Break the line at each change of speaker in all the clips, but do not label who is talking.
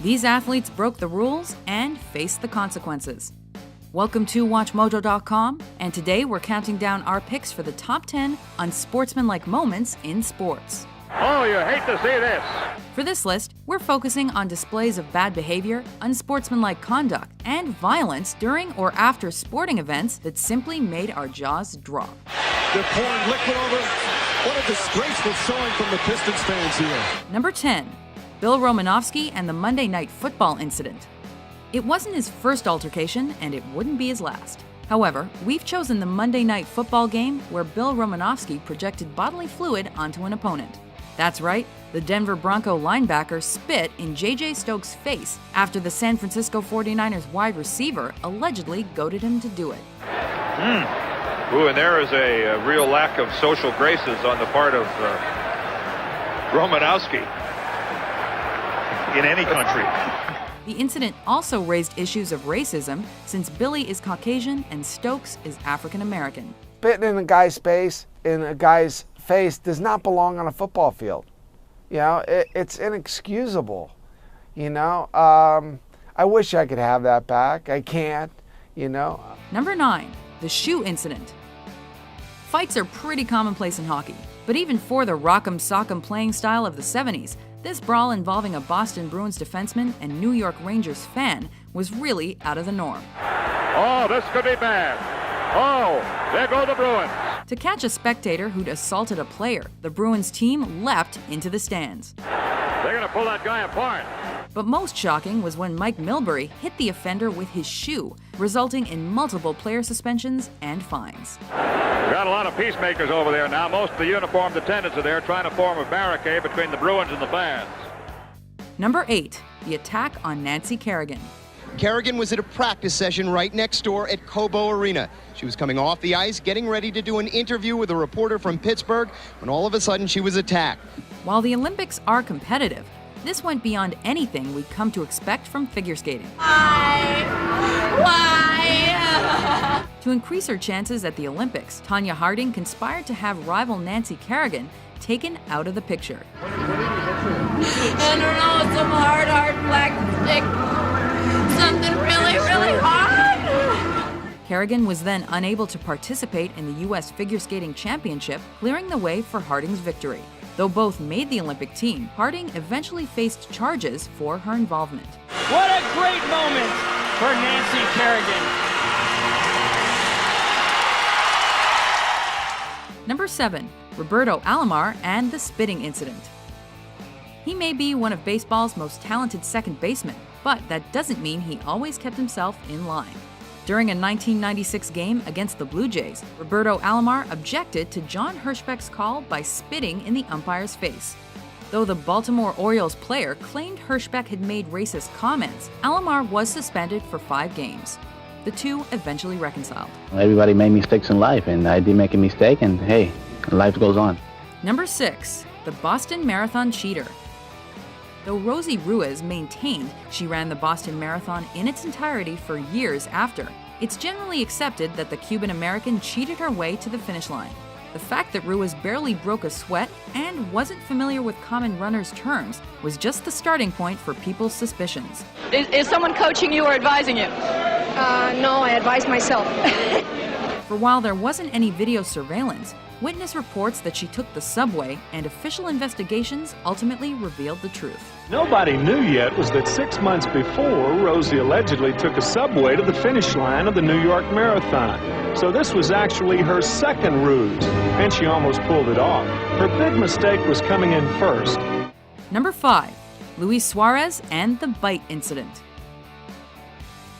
These athletes broke the rules and faced the consequences. Welcome to WatchMojo.com, and today we're counting down our picks for the top 10 unsportsmanlike moments in sports.
Oh, you hate to see this.
For this list, we're focusing on displays of bad behavior, unsportsmanlike conduct, and violence during or after sporting events that simply made our jaws drop.
They're pouring liquid over. What a disgraceful showing from the Pistons fans here.
Number 10. Bill Romanofsky and the Monday Night Football incident. It wasn't his first altercation, and it wouldn't be his last. However, we've chosen the Monday Night Football game where Bill Romanofsky projected bodily fluid onto an opponent. That's right, the Denver Bronco linebacker spit in J.J. Stokes' face after the San Francisco 49ers wide receiver allegedly goaded him to do it.
Ooh, and there is a real lack of social graces on the part of Romanowski in any country.
The incident also raised issues of racism since Billy is Caucasian and Stokes is African American.
Spitting in a guy's face does not belong on a football field. You know, it's inexcusable. You know, I wish I could have that back. I can't, you know.
Number 9, the shoe incident. Fights are pretty commonplace in hockey, but even for the rock'em sock'em playing style of the 70s, this brawl involving a Boston Bruins defenseman and New York Rangers fan was really out of the norm.
Oh, this could be bad. Oh, there go the Bruins.
To catch a spectator who'd assaulted a player, the Bruins team leapt into the stands.
They're going to pull that guy apart.
But most shocking was when Mike Milbury hit the offender with his shoe, resulting in multiple player suspensions and fines.
We've got a lot of peacemakers over there now. Most of the uniformed attendants are there trying to form a barricade between the Bruins and the fans.
Number 8, the attack on Nancy Kerrigan.
Kerrigan was at a practice session right next door at Cobo Arena. She was coming off the ice, getting ready to do an interview with a reporter from Pittsburgh, when all of a sudden she was attacked.
While the Olympics are competitive, this went beyond anything we'd come to expect from figure skating.
Why?
To increase her chances at the Olympics, Tanya Harding conspired to have rival Nancy Kerrigan taken out of the picture.
I don't know, some hard black stick. Something really, really hard.
Kerrigan was then unable to participate in the U.S. Figure Skating Championship, clearing the way for Harding's victory. Though both made the Olympic team, Harding eventually faced charges for her involvement.
What a great moment for Nancy Kerrigan.
Number 7, Roberto Alomar and the spitting incident. He may be one of baseball's most talented second basemen, but that doesn't mean he always kept himself in line. During a 1996 game against the Blue Jays, Roberto Alomar objected to John Hirschbeck's call by spitting in the umpire's face. Though the Baltimore Orioles player claimed Hirschbeck had made racist comments, Alomar was suspended for 5 games. The two eventually reconciled.
Everybody made mistakes in life, and I did make a mistake, and hey, life goes on.
Number 6, the Boston Marathon cheater. Though Rosie Ruiz maintained she ran the Boston Marathon in its entirety for years after, it's generally accepted that the Cuban-American cheated her way to the finish line. The fact that Ruiz barely broke a sweat and wasn't familiar with common runners' terms was just the starting point for people's suspicions.
Is someone coaching you or advising you?
No, I advise myself.
For while there wasn't any video surveillance, witness reports that she took the subway, and official investigations ultimately revealed the truth.
Nobody knew yet was that 6 months before, Rosie allegedly took a subway to the finish line of the New York Marathon. So this was actually her second ruse, and she almost pulled it off. Her big mistake was coming in first.
Number 5, Luis Suarez and the bite incident.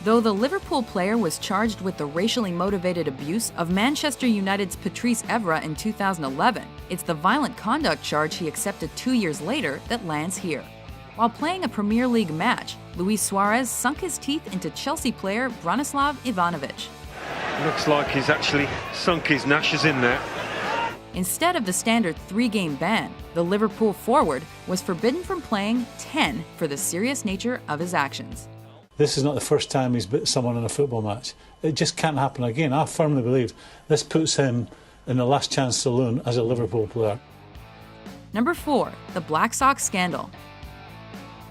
Though the Liverpool player was charged with the racially motivated abuse of Manchester United's Patrice Evra in 2011, it's the violent conduct charge he accepted 2 years later that lands here. While playing a Premier League match, Luis Suarez sunk his teeth into Chelsea player Branislav Ivanovic.
Looks like he's actually sunk his gnashes in there.
Instead of the standard 3-game ban, the Liverpool forward was forbidden from playing 10 for the serious nature of his actions.
This is not the first time he's bit someone in a football match. It just can't happen again. I firmly believe this puts him in the last chance saloon as a Liverpool player.
Number 4, the Black Sox scandal.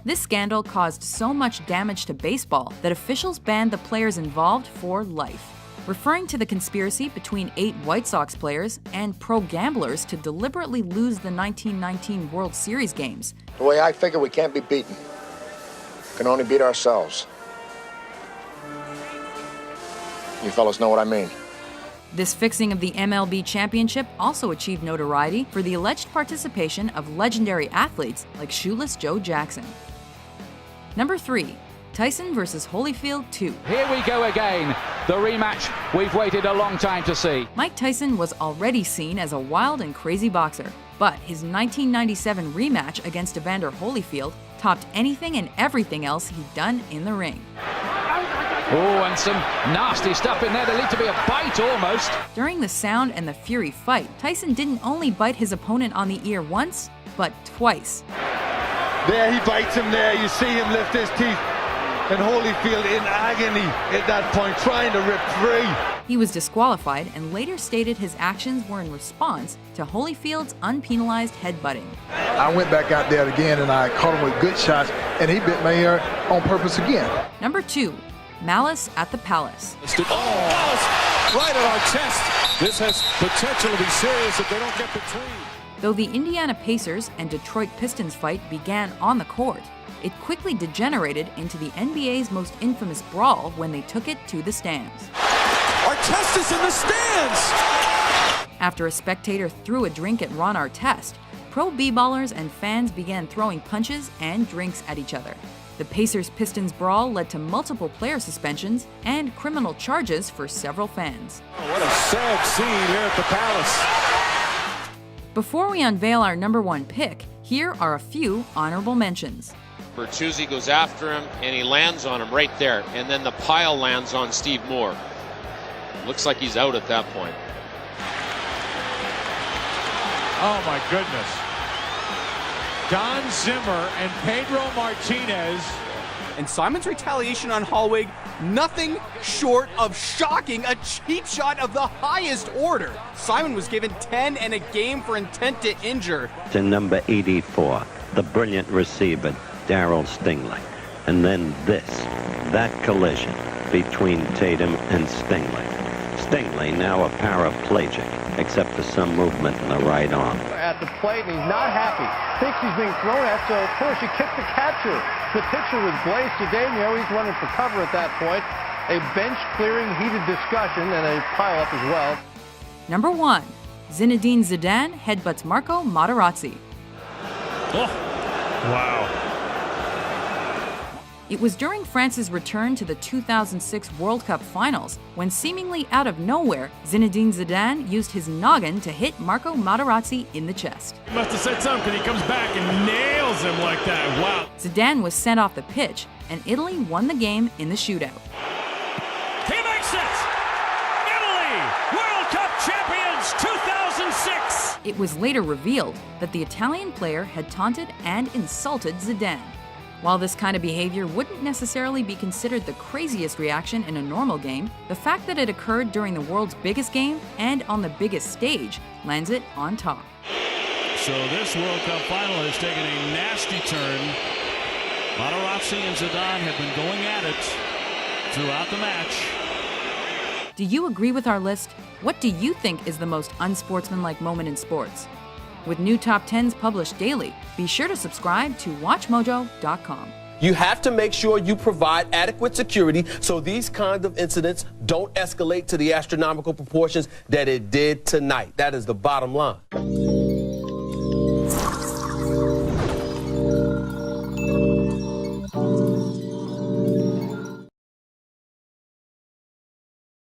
This scandal caused so much damage to baseball that officials banned the players involved for life, referring to the conspiracy between 8 White Sox players and pro-gamblers to deliberately lose the 1919 World Series games.
The way I figure, we can't be beaten. We can only beat ourselves. You fellas know what I mean.
This fixing of the MLB championship also achieved notoriety for the alleged participation of legendary athletes like Shoeless Joe Jackson. Number 3, Tyson versus Holyfield 2.
Here we go again, the rematch we've waited a long time to see.
Mike Tyson was already seen as a wild and crazy boxer, but his 1997 rematch against Evander Holyfield topped anything and everything else he'd done in the ring.
Oh, and some nasty stuff in there that lead to be a bite almost.
During the Sound and the Fury fight, Tyson didn't only bite his opponent on the ear once, but twice.
There he bites him there, you see him lift his teeth. And Holyfield in agony at that point, trying to rip free.
He was disqualified and later stated his actions were in response to Holyfield's unpenalized headbutting.
I went back out there again and I caught him with good shots, and he bit my ear on purpose again.
Number 2, Malice at the Palace.
Oh, Malice right at our chest. This has potential to be serious if they don't get between.
Though the Indiana Pacers and Detroit Pistons fight began on the court, it quickly degenerated into the NBA's most infamous brawl when they took it to the stands.
Artest is in the stands!
After a spectator threw a drink at Ron Artest, pro b-ballers and fans began throwing punches and drinks at each other. The Pacers-Pistons brawl led to multiple player suspensions and criminal charges for several fans.
Oh, what a sad scene here at the Palace.
Before we unveil our number 1 pick, here are a few honorable mentions.
Bertuzzi goes after him, and he lands on him right there. And then the pile lands on Steve Moore. Looks like he's out at that point.
Oh, my goodness. Don Zimmer and Pedro Martinez.
And Simon's retaliation on Hallwig, nothing short of shocking, a cheap shot of the highest order. Simon was given 10 and a game for intent to injure.
To number 84, the brilliant receiver, Darryl Stingley. And then that collision between Tatum and Stingley. Stingley now a paraplegic, except for some movement in the right arm.
At the plate, and he's not happy. Thinks he's being thrown at, so of course he kicked the catcher. The pitcher was Blaise Cedeno. He's running for cover at that point. A bench-clearing heated discussion and a pile-up as well.
Number 1, Zinedine Zidane headbutts Marco Materazzi.
Oh, wow.
It was during France's return to the 2006 World Cup Finals when, seemingly out of nowhere, Zinedine Zidane used his noggin to hit Marco Materazzi in the chest.
He must have said something because he comes back and nails him like that. Wow.
Zidane was sent off the pitch, and Italy won the game in the shootout.
He makes it! Italy, World Cup champions 2006!
It was later revealed that the Italian player had taunted and insulted Zidane. While this kind of behavior wouldn't necessarily be considered the craziest reaction in a normal game, the fact that it occurred during the world's biggest game and on the biggest stage lands it on top.
So this World Cup final has taken a nasty turn. Materazzi and Zidane have been going at it throughout the match.
Do you agree with our list? What do you think is the most unsportsmanlike moment in sports? With new top 10s published daily, be sure to subscribe to WatchMojo.com.
You have to make sure you provide adequate security so these kinds of incidents don't escalate to the astronomical proportions that it did tonight. That is the bottom line.